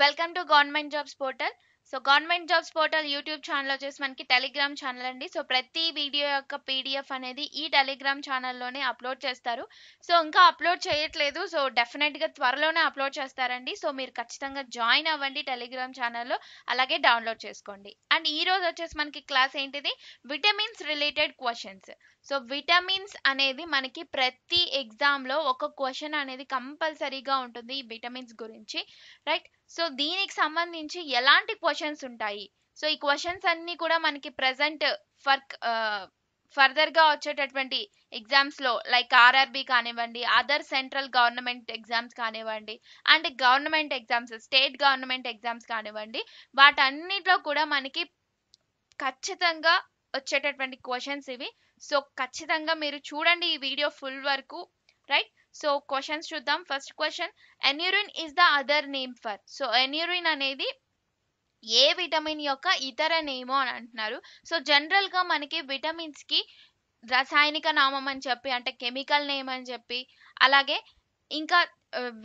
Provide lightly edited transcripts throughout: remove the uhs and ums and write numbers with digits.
Welcome to government jobs portal. So government jobs portal YouTube channel వచ్చేసి మనకి Telegram channel అండి. So ప్రతి video యొక్క పీడిఎఫ్ అనేది ఈ టెలిగ్రామ్ ఛానల్లోనే అప్లోడ్ చేస్తారు. సో ఇంకా అప్లోడ్ చేయట్లేదు. సో డెఫినెట్గా త్వరలోనే అప్లోడ్ చేస్తారండి. సో మీరు ఖచ్చితంగా జాయిన్ అవ్వండి టెలిగ్రామ్ ఛానల్లో, అలాగే డౌన్లోడ్ చేసుకోండి. అండ్ ఈ రోజు వచ్చేసి మనకి క్లాస్ ఏంటిది, vitamins related questions. So vitamins అనేది మనకి ప్రతి ఎగ్జామ్లో ఒక క్వశ్చన్ అనేది కంపల్సరీగా ఉంటుంది ఈ విటమిన్స్ గురించి, రైట్? సో దీనికి సంబంధించి ఎలాంటి క్వశ్చన్స్ ఉంటాయి, సో ఈ క్వశ్చన్స్ అన్ని కూడా మనకి ప్రెసెంట్ ఫర్దర్ గా వచ్చేటటువంటి ఎగ్జామ్స్ లో లైక్ ఆర్ఆర్బి కానివ్వండి, అదర్ సెంట్రల్ గవర్నమెంట్ ఎగ్జామ్స్ కానివ్వండి, and government exams, state government exams కానివ్వండి, వాటన్నిటిలో కూడా మనకి ఖచ్చితంగా వచ్చేటటువంటి క్వశ్చన్స్ ఇవి. సో ఖచ్చితంగా మీరు చూడండి ఈ వీడియో ఫుల్ వరకు, రైట్? సో క్వశ్చన్స్ చూద్దాం. First question, aneurin is the other name for. So aneurin అనేది ఏ విటమిన్ యొక్క ఇతర నేమో అని అంటున్నారు. సో జనరల్ గా మనకి విటమిన్స్ కి రసాయనిక నామం అని చెప్పి, అంటే కెమికల్ నేమ్ అని చెప్పి, అలాగే ఇంకా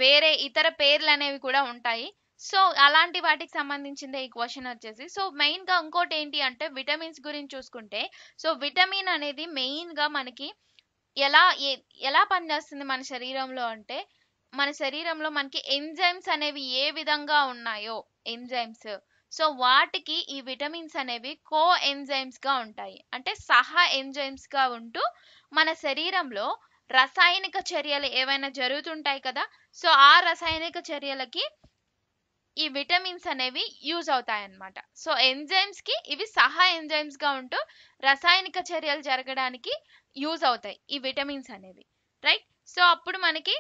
వేరే ఇతర పేర్లు అనేవి కూడా ఉంటాయి. సో అలాంటి వాటికి సంబంధించిందే ఈ క్వశ్చన్ వచ్చేసి. సో మెయిన్ గా ఇంకోటి ఏంటి అంటే, విటమిన్స్ గురించి చూసుకుంటే, సో విటమిన్ అనేది మెయిన్ గా మనకి ఎలా పనిచేస్తుంది మన శరీరంలో అంటే, మన శరీరంలో మనకి ఎంజైమ్స్ అనేవి ఏ విధంగా ఉన్నాయో, ఎంజైమ్స్, సో వాటికి ఈ విటమిన్స్ అనేవి కో ఎంజైమ్స్ గా ఉంటాయి. అంటే సహా ఎంజైమ్స్ గా ఉంటూ మన శరీరంలో రసాయనిక చర్యలు ఏవైనా జరుగుతుంటాయి కదా, సో ఆ రసాయనిక చర్యలకి ఈ విటమిన్స్ అనేవి యూజ్ అవుతాయి అన్నమాట. సో ఎంజైమ్స్ కి ఇవి సహా ఎంజైమ్స్ గా ఉంటూ రసాయనిక చర్యలు జరగడానికి యూజ్ అవుతాయి ఈ విటమిన్స్ అనేవి, రైట్? సో అప్పుడు మనకి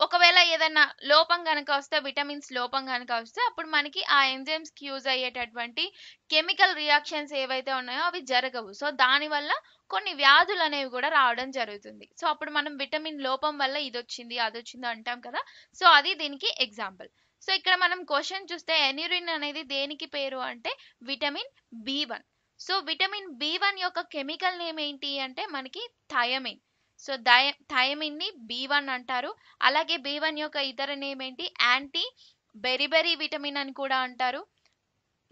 ఒకవేళ ఏదైనా లోపం కనుక వస్తే, విటమిన్స్ లోపం కనుక వస్తే, అప్పుడు మనకి ఆ ఎంజైమ్స్ కి యూజ్ అయ్యేటటువంటి కెమికల్ రియాక్షన్స్ ఏవైతే ఉన్నాయో అవి జరగవు. సో దానివల్ల కొన్ని వ్యాధులు అనేవి కూడా రావడం జరుగుతుంది. సో అప్పుడు మనం విటమిన్ లోపం వల్ల ఇది వచ్చింది అది వచ్చింది అంటాం కదా, సో అది దీనికి ఎగ్జాంపుల్. సో ఇక్కడ మనం క్వశ్చన్ చూస్తే, ఎన్యూరిన్ అనేది దేనికి పేరు అంటే vitamin B1. So vitamin B1 యొక్క కెమికల్ నేమ్ ఏంటి అంటే మనకి థయమిన్. సో థయమిన్ ని B1 అంటారు. అలాగే B1 యొక్క ఇతర నేమ్ ఏంటి, యాంటీ బెరిబెరీ విటమిన్ అని కూడా అంటారు,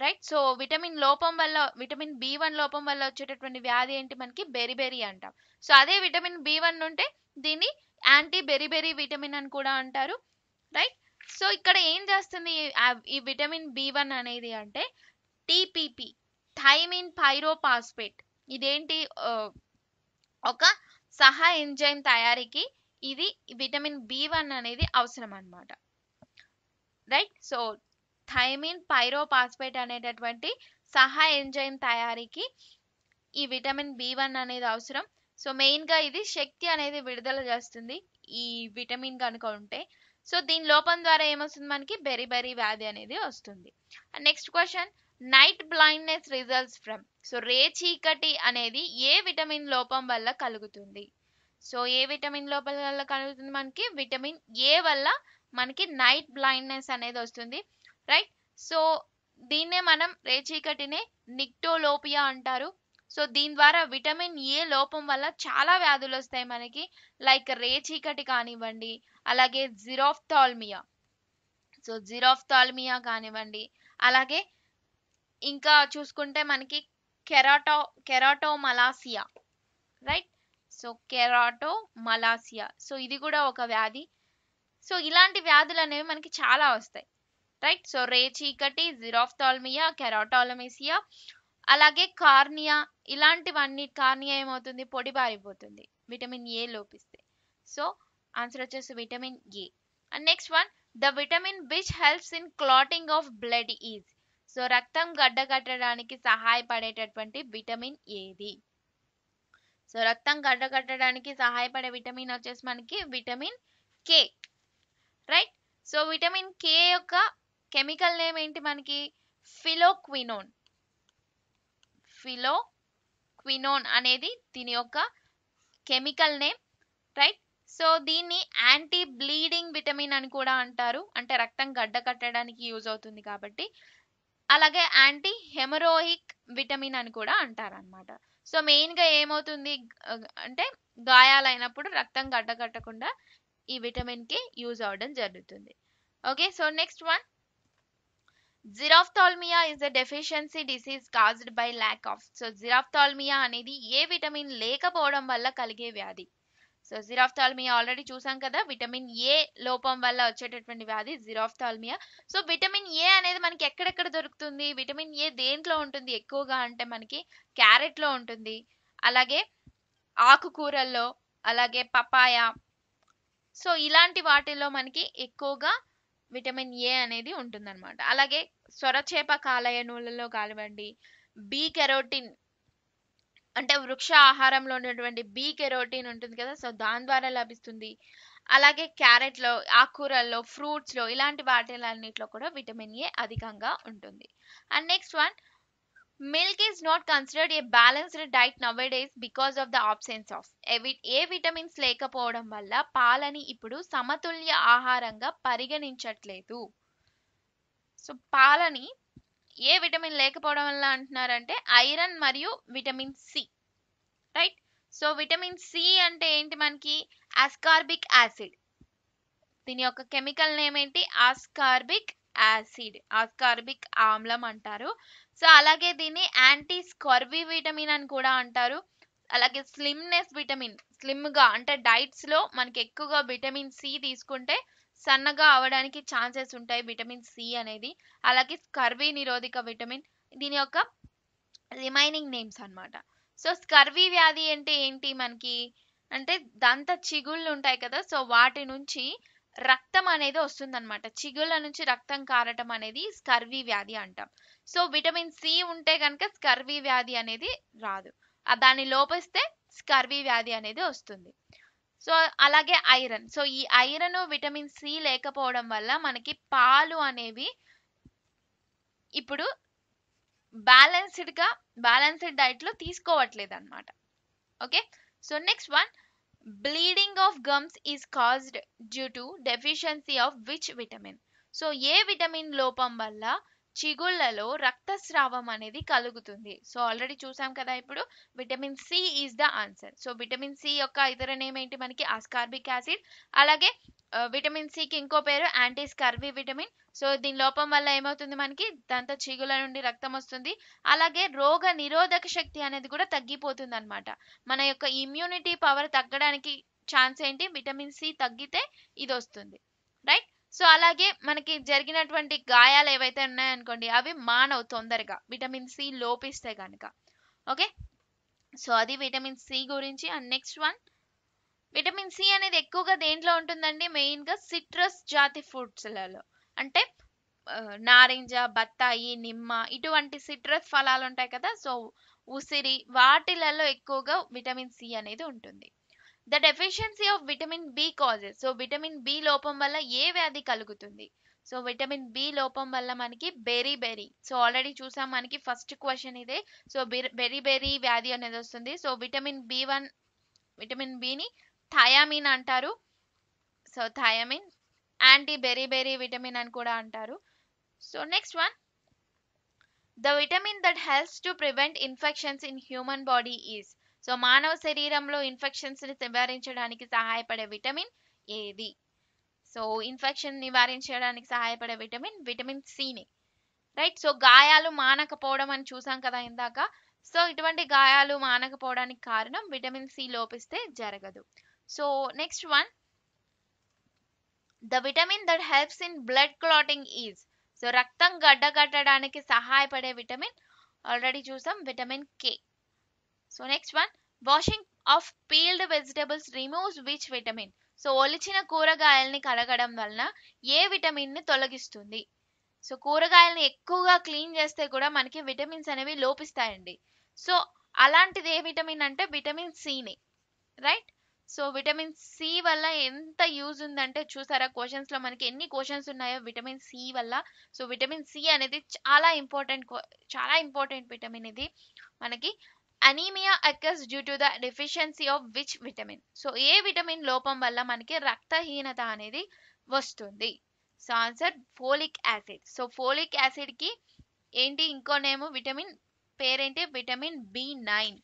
రైట్? సో విటమిన్ B1 లోపం వల్ల వచ్చేటటువంటి వ్యాధి ఏంటి, మనకి బెరిబెరీ అంటాం. సో అదే విటమిన్ B1 ఉంటే దీన్ని యాంటీ బెరిబెరీ విటమిన్ అని కూడా అంటారు, రైట్? సో ఇక్కడ ఏం చేస్తుంది ఈ విటమిన్ B1 అనేది అంటే, టీపీపీ, థైమిన్ పైరోపాస్పేట్, ఇదేంటి ఒక సహా ఎంజైమ్ తయారీకి ఇది విటమిన్ B1 అనేది అవసరం అన్నమాట, రైట్? సో థైమిన్ పైరోపాస్పేట్ అనేటటువంటి సహా ఎంజైమ్ తయారీకి ఈ విటమిన్ B1 అనేది అవసరం. సో మెయిన్ గా ఇది శక్తి అనేది విడుదల చేస్తుంది ఈ విటమిన్ కనుక ఉంటే. సో దీని లోపం ద్వారా ఏమొస్తుంది, మనకి బెరిబెరీ వ్యాధి అనేది వస్తుంది. Next question, night blindness results from. So రేచీకటి అనేది ఏ విటమిన్ లోపం వల్ల కలుగుతుంది? సో ఏ విటమిన్ లోపం వల్ల కలుగుతుంది, మనకి విటమిన్ A వల్ల మనకి నైట్ బ్లైండ్నెస్ అనేది వస్తుంది, రైట్? సో దీన్నే మనం రేచీకటినే నిక్టోలోపియా అంటారు. సో దీని ద్వారా విటమిన్ A లోపం వల్ల చాలా వ్యాధులు వస్తాయి మనకి, లైక్ రేచీకటి కానివ్వండి, అలాగే జిరోఫ్థాల్మియా. సో జిరోఫ్థాల్మియా కానివ్వండి, అలాగే ఇంకా చూసుకుంటే మనకి కెరాటోమలాసియా, రైట్? సో కెరాటోమలాసియా, సో ఇది కూడా ఒక వ్యాధి. సో ఇలాంటి వ్యాధులు అనేవి మనకి చాలా వస్తాయి, రైట్? సో రేచీకటి, జిరోఫ్థాల్మియా, కెరాటోలమిసియా, అలాగే కార్నియా, ఇలాంటివన్నీ. కార్నియా ఏమవుతుంది, పొడిబారిపోతుంది విటమిన్ A లోపిస్తే. సో ఆన్సర్ వచ్చేసి vitamin A. And next one, the vitamin which helps in clotting of blood is. So రక్తం గడ్డకట్టడానికి సహాయపడేటటువంటి విటమిన్ ఏది? సో రక్తం గడ్డకట్టడానికి సహాయపడే విటమిన్ వచ్చేసి మనకి vitamin K, right? So vitamin K యొక్క కెమికల్ నేమ్ ఏంటి, మనకి ఫిలోక్వినోన్. ఫిలోక్వినోన్ అనేది దీని యొక్క కెమికల్ నేమ్, రైట్? సో దీన్ని యాంటీ బ్లీడింగ్ విటమిన్ అని కూడా అంటారు, అంటే రక్తం గడ్డ కట్టడానికి యూజ్ అవుతుంది కాబట్టి. అలాగే యాంటీ హెమరోయిక్ విటమిన్ అని కూడా అంటారు అనమాట. సో మెయిన్ గా ఏమవుతుంది అంటే, గాయాలైనప్పుడు రక్తం గడ్డ కట్టకుండా ఈ విటమిన్ కి యూజ్ అవ్వడం జరుగుతుంది. Okay, so next one, xerophthalmia is a deficiency disease caused by lack of. So xerophthalmia అనేది ఏ విటమిన్ లేకపోవడం వల్ల కలిగే వ్యాధి. సో జిరాఫ్థాల్మియా ఆల్రెడీ చూసాం కదా, విటమిన్ ఏ లోపం వల్ల వచ్చేటటువంటి వ్యాధి జిరాఫ్థాల్మియా. సో విటమిన్ ఏ అనేది మనకి ఎక్కడెక్కడ దొరుకుతుంది, విటమిన్ ఏ దేంట్లో ఉంటుంది ఎక్కువగా అంటే మనకి క్యారెట్ లో ఉంటుంది, అలాగే ఆకుకూరల్లో, అలాగే పపాయ. సో ఇలాంటి వాటిల్లో మనకి ఎక్కువగా విటమిన్ ఏ అనేది ఉంటుందన్నమాట. అలాగే సొరచేప కాలేయనులలో కానివ్వండి, బి కెరోటిన్ అంటే వృక్ష ఆహారంలో ఉన్నటువంటి బి కెరోటిన్ ఉంటుంది కదా, సో దాని ద్వారా లభిస్తుంది. అలాగే క్యారెట్లో, ఆకుకూరల్లో, ఫ్రూట్స్లో, ఇలాంటి వాటిలన్నిట్లో కూడా విటమిన్ ఏ అధికంగా ఉంటుంది. And next one, milk is not considered A balanced diet నౌడేస్ because of the absence of. A vitamins లేకపోవడం వల్ల పాలని ఇప్పుడు సమతుల్య ఆహారంగా పరిగణించట్లేదు. సో పాలని ఏ విటమిన్ లేకపోవడం వల్ల అంటున్నారంటే ఐరన్ మరియు vitamin C, right. So vitamin C అంటే ఏంటి మనకి, ఆస్కార్బిక్ యాసిడ్. దీని యొక్క కెమికల్ నేమ్ ఏంటి, ఆస్కార్బిక్ యాసిడ్, ఆస్కార్బిక్ ఆమ్లం అంటారు. సో అలాగే దీన్ని యాంటీ స్కర్వీ విటమిన్ అని కూడా అంటారు. అలాగే స్లిమ్నెస్ విటమిన్, స్లిమ్ గా అంటే డైట్స్ లో మనకి ఎక్కువగా విటమిన్ సి తీసుకుంటే సన్నగా అవడానికి ఛాన్సెస్ ఉంటాయి విటమిన్ సి అనేది. అలాగే స్కర్వీ నిరోధక విటమిన్, దీని యొక్క రిమైనింగ్ నేమ్స్ అన్నమాట. సో స్కర్వీ వ్యాధి అంటే ఏంటి మనకి అంటే దంత చిగుళ్ళు ఉంటాయి కదా, సో వాటి నుంచి రక్తం అనేది వస్తుందన్నమాట. చిగుళ్ళ నుంచి రక్తం కారటం అనేది స్కర్వీ వ్యాధి అంటాం. సో విటమిన్ సి ఉంటే కనుక స్కర్వీ వ్యాధి అనేది రాదు, దాన్ని లోపిస్తే స్కర్వీ వ్యాధి అనేది వస్తుంది. సో అలాగే ఐరన్, సో ఈ ఐరన్ విటమిన్ సి లేకపోవడం వల్ల మనకి పాలు అనేవి ఇప్పుడు బ్యాలెన్స్డ్ డైట్ లో తీసుకోవట్లేదు అనమాట. Okay, so next one, bleeding of gums is caused due to deficiency of which vitamin. So ఏ విటమిన్ లోపం వల్ల చిగుళ్లలో రక్తస్రావం అనేది కలుగుతుంది. సో ఆల్రెడీ చూసాం కదా, ఇప్పుడు vitamin C is the answer. So vitamin C యొక్క ఇతర నేమ్ ఏంటి మనకి, ఆస్కార్బిక్ యాసిడ్. అలాగే విటమిన్ సికి ఇంకో పేరు యాంటీ స్కర్వీ విటమిన్. సో దీని లోపం వల్ల ఏమవుతుంది మనకి, దంత చిగుల నుండి రక్తం వస్తుంది. అలాగే రోగ నిరోధక శక్తి అనేది కూడా తగ్గిపోతుంది అనమాట. మన యొక్క ఇమ్యూనిటీ పవర్ తగ్గడానికి ఛాన్స్ ఏంటి, విటమిన్ సి తగ్గితే ఇది వస్తుంది, రైట్. సో అలాగే మనకి జరిగినటువంటి గాయాలు ఏవైతే ఉన్నాయనుకోండి, అవి మానవు తొందరగా విటమిన్ సి లోపిస్తే కనుక. ఓకే, సో అది విటమిన్ సి గురించి. And next one, vitamin C అనేది ఎక్కువగా దేంట్లో ఉంటుందండి, మెయిన్ గా సిట్రస్ జాతి ఫ్రూట్స్లలో, అంటే నారింజ, బత్తాయి, నిమ్మ, ఇటువంటి సిట్రస్ ఫలాలు ఉంటాయి కదా, సో ఉసిరి, వాటిలలో ఎక్కువగా విటమిన్ సి అనేది ఉంటుంది. The deficiency of vitamin B causes. So vitamin B లోపం వల్ల ఏ వ్యాధి కలుగుతుంది. సో విటమిన్ బి లోపం వల్ల మనకి బెరీ, సో ఆల్రెడీ చూసాం మనకి ఫస్ట్ క్వశ్చన్ ఇదే. సో బెరీ వ్యాధి అనేది వస్తుంది. సో విటమిన్ బిని థయామిన్ అంటారు. So thiamine anti berry vitamin అని కూడా అంటారు. So next one, the vitamin that helps to prevent infections in human body is. So మానవ శరీరంలో ఇన్ఫెక్షన్స్ ని నివారించడానికి సహాయపడే విటమిన్ ఏది. సో ఇన్ఫెక్షన్ నివారించడానికి సహాయపడే విటమిన్ సిని, రైట్. సో గాయాలు మానకపోవడం అని చూసాం కదా ఇందాక. సో ఇటువంటి గాయాలు మానకపోవడానికి కారణం విటమిన్ సి లోపిస్తే జరగదు. So next one, the vitamin that helps in blood clotting is. So రక్తం గడ్డగట్టడానికి సహాయపడే విటమిన్ ఆల్రెడీ చూసాం, vitamin K. So next one, washing of peeled vegetables removes which vitamin. So ఒలిచిన కూరగాయల్ని కడగడం వలన ఏ విటమిన్ ని తొలగిస్తుంది. సో కూరగాయల్ని ఎక్కువగా క్లీన్ చేస్తే కూడా మనకి విటమిన్స్ అనేవి లోపిస్తాయండి. సో అలాంటిది ఏ విటమిన్ అంటే విటమిన్ సిని, రైట్. సో విటమిన్ సి వల్ల ఎంత యూజ్ ఉందంటే చూసారా, క్వశ్చన్స్ లో మనకి ఎన్ని క్వశ్చన్స్ ఉన్నాయో విటమిన్ సి వల్ల. సో విటమిన్ సి అనేది చాలా ఇంపార్టెంట్ విటమిన్. ఇది మనకి anaemia occurs due to the deficiency of which vitamin. So ఏ విటమిన్ లోపం వల్ల మనకి రక్తహీనత అనేది వస్తుంది. So answer folic acid. So folic acid కి ఏంటి ఇంకో నేమ్, విటమిన్ పేరేంటి, విటమిన్ బి9.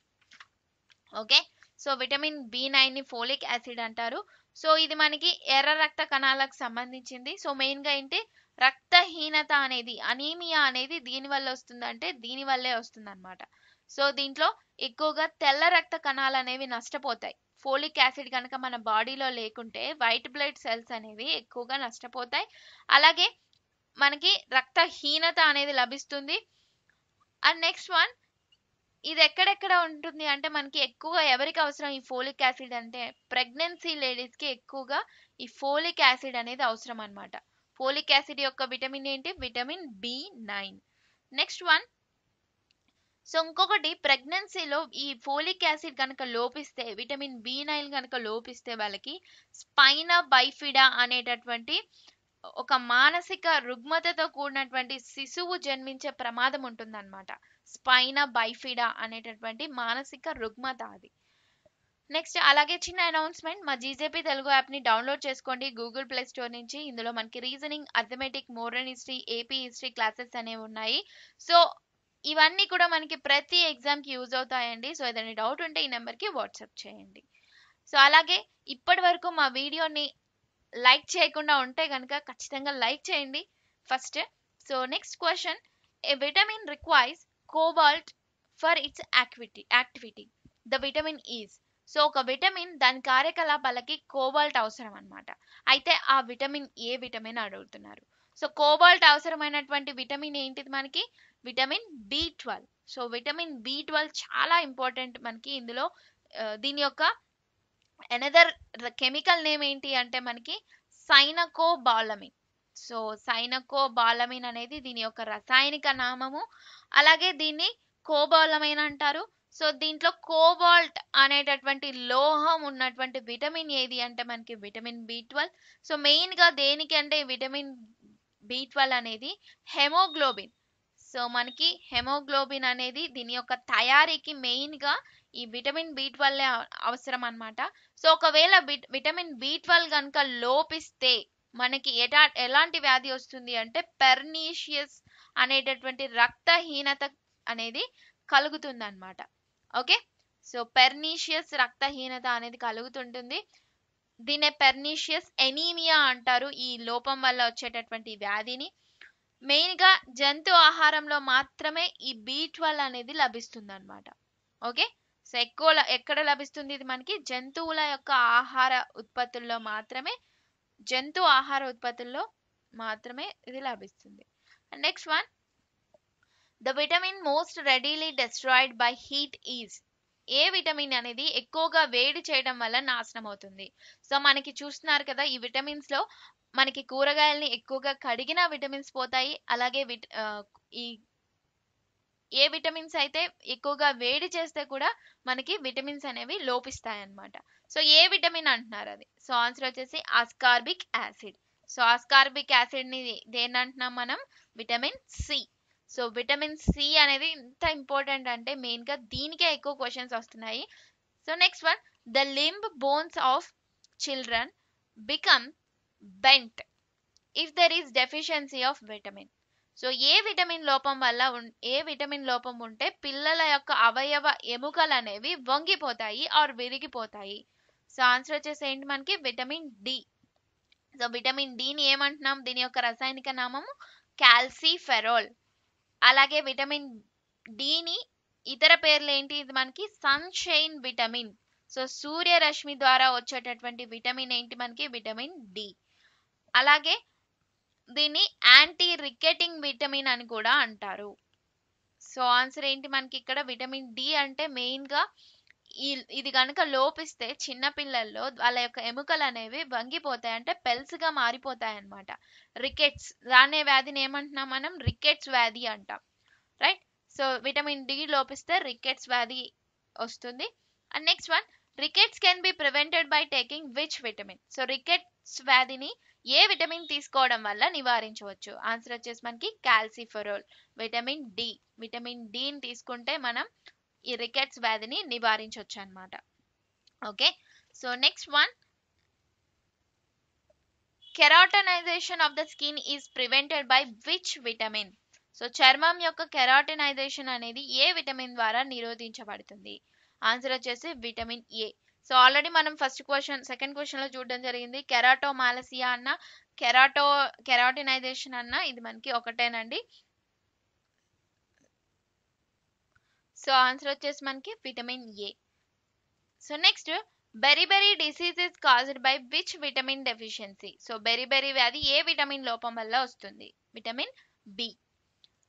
ఓకే, సో విటమిన్ బి9 ని ఫోలిక్ యాసిడ్ అంటారు. సో ఇది మనకి ఎర్ర రక్త కణాలకు సంబంధించింది. సో మెయిన్ గా ఏంటి, రక్తహీనత అనేది, అనీమియా అనేది దీని వల్ల వస్తుందంటే దీని వల్లే వస్తుంది అనమాట. సో దీంట్లో ఎక్కువగా తెల్ల రక్త కణాలు అనేవి నష్టపోతాయి. ఫోలిక్ యాసిడ్ కనుక మన బాడీలో లేకుంటే వైట్ బ్లడ్ సెల్స్ అనేవి ఎక్కువగా నష్టపోతాయి. అలాగే మనకి రక్తహీనత అనేది లభిస్తుంది. అండ్ నెక్స్ట్ వన్, ఇది ఎక్కడెక్కడ ఉంటుంది అంటే మనకి ఎక్కువగా ఎవరికి అవసరం ఈ ఫోలిక్ యాసిడ్ అంటే ప్రెగ్నెన్సీ లేడీస్ కి ఎక్కువగా ఈ ఫోలిక్ యాసిడ్ అనేది అవసరం అన్నమాట. ఫోలిక్ యాసిడ్ యొక్క విటమిన్ ఏంటి, vitamin B9. Next one, so ఇంకొకటి, ప్రెగ్నెన్సీలో ఈ ఫోలిక్ యాసిడ్ కనుక లోపిస్తే, విటమిన్ B9 కనుక లోపిస్తే వాళ్ళకి స్పైనా బైఫిడా అనేటటువంటి ఒక మానసిక రుగ్మతతో కూడినటువంటి శిశువు జన్మించే ప్రమాదం ఉంటుందన్నమాట. స్పైనా బైఫిడా అనేటటువంటి మానసిక రుగ్మత అది. నెక్స్ట్ అలాగే చిన్న అనౌన్స్మెంట్, మా జీజేపీ తెలుగు యాప్ ని డౌన్లోడ్ చేసుకోండి గూగుల్ ప్లే స్టోర్ నుంచి. ఇందులో మనకి reasoning, arithmetic, modern history, AP history classes అనేవి ఉన్నాయి. సో ఇవన్నీ కూడా మనకి ప్రతి ఎగ్జామ్ కి యూజ్ అవుతాయండి. సో ఏదైనా డౌట్ ఉంటే ఈ నెంబర్ కి వాట్సాప్ చేయండి. సో అలాగే ఇప్పటి వరకు మా వీడియోని లైక్ చేయకుండా ఉంటే కనుక ఖచ్చితంగా లైక్ చేయండి first. So next question, A vitamin requires cobalt for it's activity, the vitamin is. So ఒక విటమిన్ దాని కార్యకలాపాలకి కోబాల్ట్ అవసరం అన్నమాట. అయితే ఆ విటమిన్ ఏ విటమిన్ అడుగుతున్నారు. సో కోబాల్ట్ అవసరమైనటువంటి విటమిన్ ఏంటిది మనకి, vitamin B12. So vitamin B12 చాలా ఇంపార్టెంట్ మనకి ఇందులో. దీని యొక్క ఎనదర్ కెమికల్ నేమ్ ఏంటి అంటే మనకి సైనకోబాలమిన్. సో సైనకోబాలమిన్ అనేది దీని యొక్క రసాయనిక నామము. అలాగే దీన్ని కోబాలమైన్ అంటారు. సో దీంట్లో కోబాల్ట్ అనేటటువంటి లోహం ఉన్నటువంటి విటమిన్ ఏది అంటే మనకి విటమిన్ B12. సో మెయిన్ గా దేనికి అంటే విటమిన్ B12 అనేది హెమోగ్లోబిన్. సో మనకి హెమోగ్లోబిన్ అనేది దీని యొక్క తయారీకి మెయిన్ గా ఈ విటమిన్ B12 అవసరం అన్నమాట. సో ఒకవేళ విటమిన్ B12 కనుక లోపిస్తే మనకి ఎలాంటి వ్యాధి వస్తుంది అంటే పెర్నీషియస్ అనేటటువంటి రక్తహీనత అనేది కలుగుతుంది అన్నమాట. ఓకే, సో పెర్నీషియస్ రక్తహీనత అనేది కలుగుతుంటుంది. దీనే పెర్నీషియస్ ఎనీమియా అంటారు ఈ లోపం వల్ల వచ్చేటటువంటి వ్యాధిని. మెయిన్ గా జంతు ఆహారంలో మాత్రమే ఈ B12 అనేది లభిస్తుంది అనమాట. ఓకే, సో ఎక్కడ లభిస్తుంది ఇది మనకి జంతువుల యొక్క ఆహార ఉత్పత్తుల్లో మాత్రమే, జంతు ఆహార ఉత్పత్తుల్లో మాత్రమే ఇది లభిస్తుంది. Next one, the vitamin most readily destroyed by heat is. A vitamin అనేది ఎక్కువగా వేడి చేయడం వల్ల నాశనం అవుతుంది. సో మనకి చూస్తున్నారు కదా ఈ విటమిన్స్ లో మనకి కూరగాయల్ని ఎక్కువగా కడిగిన విటమిన్స్ పోతాయి. అలాగే ఈ ఏ విటమిన్స్ అయితే ఎక్కువగా వేడి చేస్తే కూడా మనకి విటమిన్స్ అనేవి లోపిస్తాయి అన్నమాట. సో ఏ విటమిన్ అంటున్నారు అది. సో ఆన్సర్ వచ్చేసి ascorbic acid. So ascorbic acid ని దేని అంటున్నాం మనం, vitamin C. So vitamin C అనేది ఎంత ఇంపార్టెంట్ అంటే మెయిన్ గా దీనికే ఎక్కువ క్వశ్చన్స్ వస్తున్నాయి. So next one, the limb bones of children become bent if there is deficiency of vitamin. So ఏ విటమిన్ లోపం ఉంటే పిల్లల యొక్క అవయవ ఎముకలు అనేవి వంగిపోతాయి ఆర్ విరిగిపోతాయి. సో ఆన్సర్ వచ్చేసి ఏంటి మనకి విటమిన్ డి. సో విటమిన్ డిని ఏమంటున్నాం, దీని యొక్క రసాయనిక నామము కాల్సిఫెరాల్. అలాగే విటమిన్ డిని ఇతర పేర్లు ఏంటి, ఇది మనకి సన్షైన్ విటమిన్. సో సూర్యరశ్మి ద్వారా వచ్చేటటువంటి విటమిన్ ఏంటి మనకి విటమిన్ డి. అలాగే దీన్ని యాంటీ రికెటింగ్ విటమిన్ అని కూడా అంటారు. సో ఆన్సర్ ఏంటి మనకి ఇక్కడ విటమిన్ డి అంటే మెయిన్ గా ఇది కనుక లోపిస్తే చిన్న పిల్లల్లో వాళ్ళ యొక్క ఎముకలు అనేవి వంగిపోతాయి, అంటే పెల్స్గా మారిపోతాయి అన్నమాట. రికెట్స్ రానే వ్యాధిని ఏమంటున్నాం మనం, రికెట్స్ వ్యాధి అంటాం, రైట్. సో విటమిన్ డి లోపిస్తే రికెట్స్ వ్యాధి వస్తుంది. And next one, rickets can be prevented by taking which vitamin. So rickets వ్యాధిని ఏ విటమిన్ తీసుకోవడం వల్ల నివారించవచ్చు. ఆన్సర్ వచ్చేసి మనకి కాల్సిఫెరాల్, విటమిన్ డి. విటమిన్ డిని తీసుకుంటే మనం ఈ రికెట్స్ వ్యాధిని నివారించవచ్చు అన్నమాట. Okay, so next one, keratinization of the skin is prevented by which vitamin. So చర్మం యొక్క కెరాటినైజేషన్ అనేది ఏ విటమిన్ ద్వారా నిరోధించబడుతుంది. ఆన్సర్ వచ్చేసి విటమిన్ ఏ. సో ఆల్రెడీ మనం సెకండ్ క్వశ్చన్ లో చూడడం జరిగింది. కెరాటోమాలసియా అన్న కెరాటినైజేషన్ అన్న ఇది మనకి ఒకటేనండి. సో ఆన్సర్ వచ్చేసి మనకి vitamin A. So next, beriberi disease is caused by which vitamin deficiency? So beriberi వ్యాధి ఏ విటమిన్ లోపం వల్ల వస్తుంది? Vitamin B.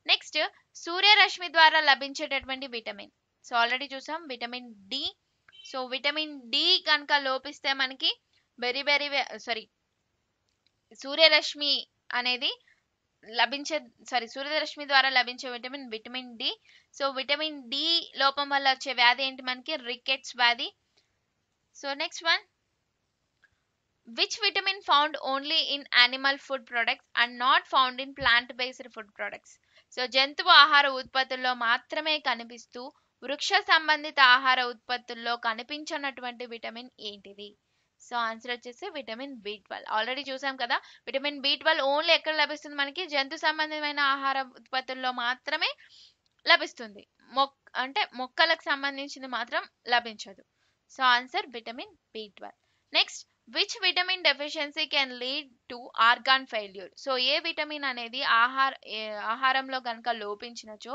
నెక్స్ట్, సూర్యరశ్మి ద్వారా లభించేటటువంటి విటమిన్. సో ఆల్రెడీ చూసాం vitamin D. So vitamin D కనుక లోపిస్తే మనకి సూర్యరశ్మి అనేది సూర్యరశ్మి ద్వారా లభించే vitamin D. So vitamin D లోపం వల్ల వచ్చే వ్యాధి ఏంటి మనకి? రికెట్స్ వ్యాధి. So next one, which vitamin found only in animal food products and not found in plant based food products? So జంతువు ఆహార ఉత్పత్తుల్లో మాత్రమే కనిపిస్తూ వృక్ష సంబంధిత ఆహార ఉత్పత్తుల్లో కనిపించనటువంటి విటమిన్ ఏంటిది? సో ఆన్సర్ వచ్చేసి విటమిన్ బి12. ఆల్రెడీ చూసాం కదా, విటమిన్ బి12 ఓన్లీ ఎక్కడ లభిస్తుంది మనకి? జంతు సంబంధమైన ఆహార ఉత్పత్తుల్లో మాత్రమే లభిస్తుంది. మొక్కలకు సంబంధించింది మాత్రం లభించదు. So answer vitamin B12. Next, which vitamin deficiency can lead to organ failure? So ఏ విటమిన్ అనేది ఆహారంలో కనుక లోపించినచో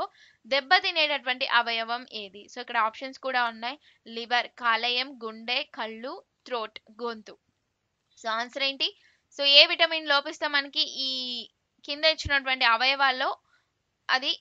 దెబ్బతినేటటువంటి అవయవం ఏది? సో ఇక్కడ ఆప్షన్స్ కూడా ఉన్నాయి. లివర్, కాలేయం, గుండె, కళ్ళు, థ్రోట్, గొంతు. సో ఆన్సర్ ఏంటి? సో ఏ విటమిన్ లోపిస్తే మనకి ఈ కింద ఇచ్చినటువంటి అవయవాల్లో అది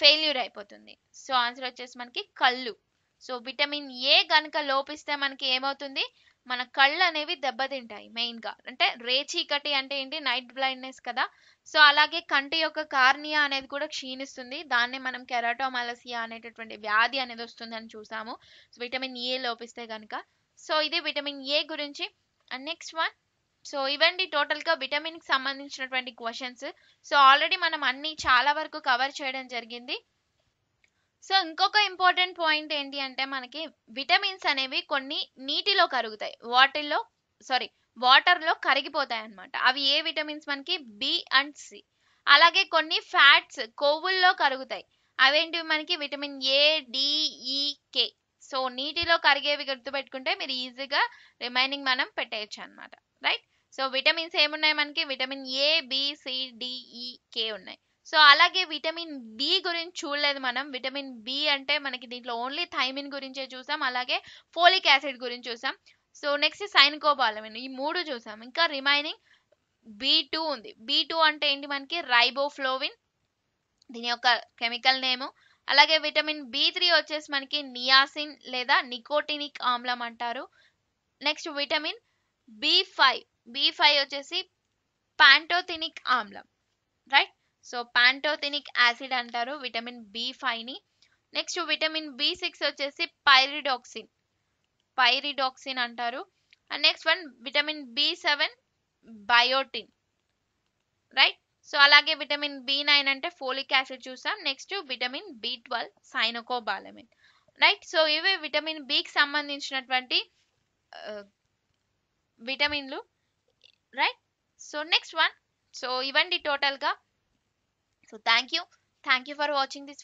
ఫెయిల్యూర్ అయిపోతుంది. సో ఆన్సర్ వచ్చేసి మనకి కళ్ళు. సో విటమిన్ ఏ గనుక లోపిస్తే మనకి ఏమవుతుంది? మన కళ్ళు అనేవి దెబ్బతింటాయి. మెయిన్ గా అంటే రేచీకటి అంటే ఏంటి? నైట్ బ్లైండ్నెస్ కదా. సో అలాగే కంటి యొక్క కార్నియా అనేది కూడా క్షీణిస్తుంది. దాన్ని మనం కెరాటోమాలసియా అనేటటువంటి వ్యాధి అనేది వస్తుందని చూసాము. సో విటమిన్ ఏ లోపిస్తే గనుక. సో ఇది విటమిన్ ఏ గురించి. అండ్ నెక్స్ట్ వన్, సో ఇవండి టోటల్ గా విటమిన్ కి సంబంధించినటువంటి క్వశ్చన్స్. సో ఆల్రెడీ మనం అన్ని చాలా వరకు కవర్ చేయడం జరిగింది. సో ఇంకొక ఇంపార్టెంట్ పాయింట్ ఏంటి అంటే మనకి విటమిన్స్ అనేవి కొన్ని నీటిలో కరుగుతాయి, వాటర్ లో కరిగిపోతాయి అన్నమాట. అవి ఏ విటమిన్స్ మనకి? B and C. అలాగే కొన్ని ఫ్యాట్స్ కొవ్వుల్లో కరుగుతాయి. అవేంటివి మనకి? విటమిన్ ఏ, డి, ఈ, కే. సో నీటిలో కరిగేవి గుర్తుపెట్టుకుంటే మీరు ఈజీగా రిమైనింగ్ మనం పెట్టేయచ్చు అనమాట. రైట్. సో విటమిన్స్ ఏమున్నాయి మనకి? Vitamin A, B, C, D, ఈ, కే ఉన్నాయి. సో అలాగే విటమిన్ బి గురించి చూడలేదు మనం. విటమిన్ బి అంటే మనకి దీంట్లో ఓన్లీ థైమిన్ గురించే చూసాం, అలాగే ఫోలిక్ యాసిడ్ గురించి చూసాం. సో నెక్స్ట్ సైనకోబాలమిన్, ఈ మూడు చూసాం. ఇంకా రిమైనింగ్ బి2 ఉంది. బి2 అంటే ఏంటి మనకి? రైబోఫ్లోవిన్, దీని యొక్క కెమికల్ నేము. అలాగే విటమిన్ బి3 వచ్చేసి మనకి నియాసిన్ లేదా నికోటినిక్ ఆమ్లం అంటారు. నెక్స్ట్ విటమిన్ బి5 వచ్చేసి పాంటోథినిక్ ఆమ్లం. రైట్. సో పాంటోథినిక్ యాసిడ్ అంటారు విటమిన్ బి5ని. నెక్స్ట్ విటమిన్ బి6 వచ్చేసి పైరిడాక్సిన్ అంటారు. అండ్ నెక్స్ట్ వన్ విటమిన్ బి7 బయోటిన్. రైట్. సో అలాగే విటమిన్ బి9 అంటే ఫోలిక్ యాసిడ్ చూసాం. నెక్స్ట్ విటమిన్ బి12 సైనకోబాలమిన్. రైట్. సో ఇవి విటమిన్ బికి సంబంధించినటువంటి విటమిన్లు. Right. So next one, so ఇవండి టోటల్ గా. So thank you for watching this video.